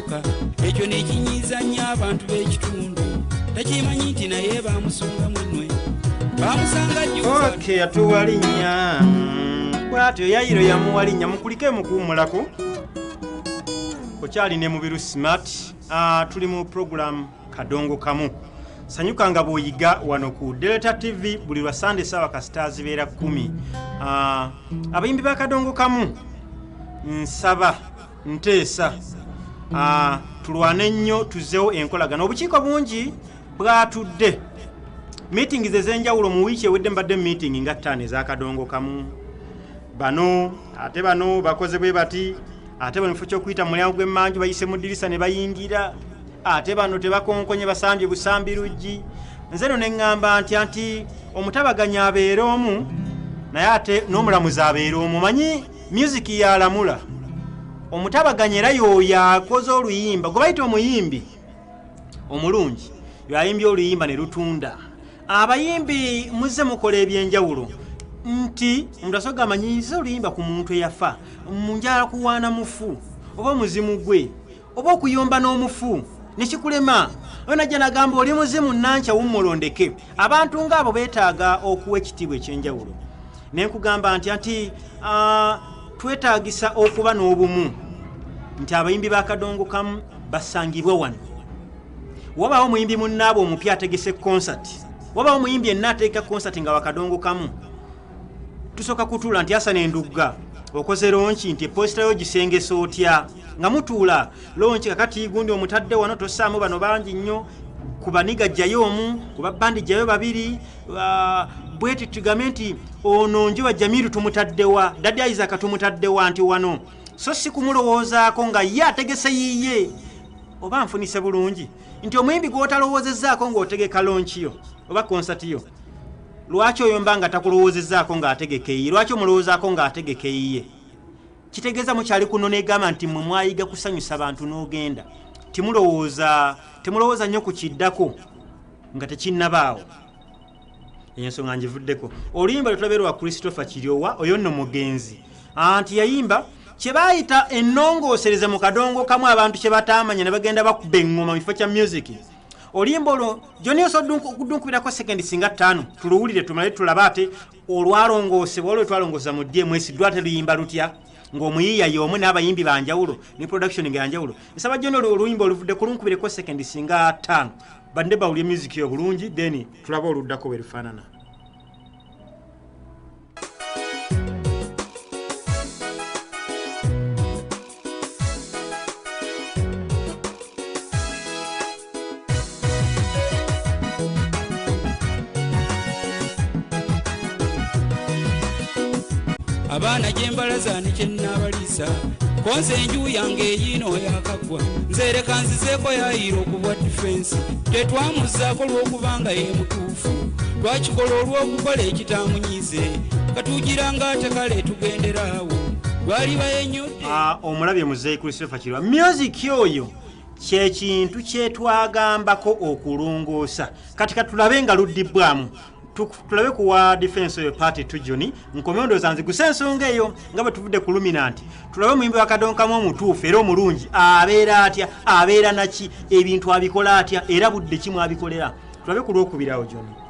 n'afuuka ekyo nekinyiiza nnyo abantu b'ekitundu takimanyi nti naye bamusonga munwe bamusanga okay atuwalinnya bwatyo yayiro yamuwalinnya mukulike mukuumulako okyali ne mubiru smart tuli mu program kadongo kamu sanyuka nga bw'oyiga wano ku Delta TV buli lwa Sunday sawa kasita zibeera 10 abayimbi ba kadongo kamu nsaba nteesa tulwane nnyo tuzeewo enkolagana obukiiko bungi bwatudde meetings ez'enjawulo mu wiiki ewedde mbadde meeting nga 5 ez'akadongo kamu bano ate bano bakoze bwe bati ate bano mufo ky'okuyita mu mulyango gw'emmanju bayise mu ddirisa ne bayingira ate bano tebakonkonye basambye busambi luggi nze no ne ŋŋamba nti omutabaganya abeera omu naye ate n'omulamuzi abeera omu manyi music yalamula omutabaganya era y'oyo akoze oluyimba gwe bayita omuyimbi omulungi yayimbye oluyimba ne lutunda abayimbi muzze mukola ebyenjawulo nti omuntu asoga amanyiiza oluyimba ku muntu eyafa munjala kuwaana mufu oba omuzimu gwe oba okuyomba n'omufu nekikulema onajja nagamba oli muzimu nanca wummulondeke abantu ng'abo beetaaga okuwa ekitiibwa ekyenjawulo ne nkugamba nti twetaagisa okuba n'obumu nti abayimbi ba kadongo kamu basangibwa wano wabaawo omuyimbi munnaabo omupya ategese concert wabaawo omuyimbi enna ateeka concert nga wakadongo kamu tusooka kutuula nti asana endugga okoze lonchi nti eposita yo gisengesa otya nga mutuula lonchi kakati gundi omutadde wano tosaamu bano bangi nnyo ku baniga jjayo omu ku babbandi jjayo babiri bweti tugambe nti ono njuba Jamiru tumutaddewa Daddy Isaac tumutaddewa nti wano so si kumulowoozaako nga ye ategese yiye oba nfunise bulungi nti omuyimbi gw'otalowoozezaako ng'otegeka lonchi yo oba concert yo lwaki oyomba nga takulowoozezaako ng'ategeke yiye lwaki omulowoozaako ng'ategeke yiye kitegeeza mukyali kuno negamba nti mmwe mwayiga kusanyusa abantu n'ogenda temulowooza nnyo ku kiddako nga tekinnabaawo ensonga ngivuddeko oluyimba lwetulabeerwa Christofer Kilyowa oyo nno mugenzi anti yayimba kye baayita ennongoosereze mu kadongo kamu abantu kye bataamanya ne bagenda bakuba eŋŋoma mu kifo kya music oluyimba olwo joni osodunkubirako sekendi singa 5 tuluwulire tumale tulaba ate olwalongoosebwa olwo twalongoosa mu DMS lwate luyimba lutya ng'omuyiiya y'omu n'abayimbi banjawulo ne production nga yanjawulo nsaba joni oluyimba oluvudde kulunkubireko sekendi singa 5 bande bawulye music yo bulungi then tulaba oluddako bwe lufaanana. abaana gyembalaza nekyennaabaliisa konse enju yange eyino yakagwa nzereka nzizeeko yayiira okubwa difensi tetwamuzaako lw'okubanga ye mutuufu lwakikola olw'okukola ekitamunyize katuugira ng'ate kale tugenderaawo lwaliba yenyodde omulabye muzeeyi Christofer Kilyowa music oyo kyekintu kyetwagambako okulongoosa kati katulabe nga luddibwamu tulabe kuwa defense yo party tujoni nkomyondo zanzi kusensonga eyo nga bwe tuvudde ku luminanti tulabe muyimbi wakadonkamu omutuufu era omulungi abeera atya abeera naki ebintu abikola atya era budde kimu abikolera tulabe ku lwokubirawo joni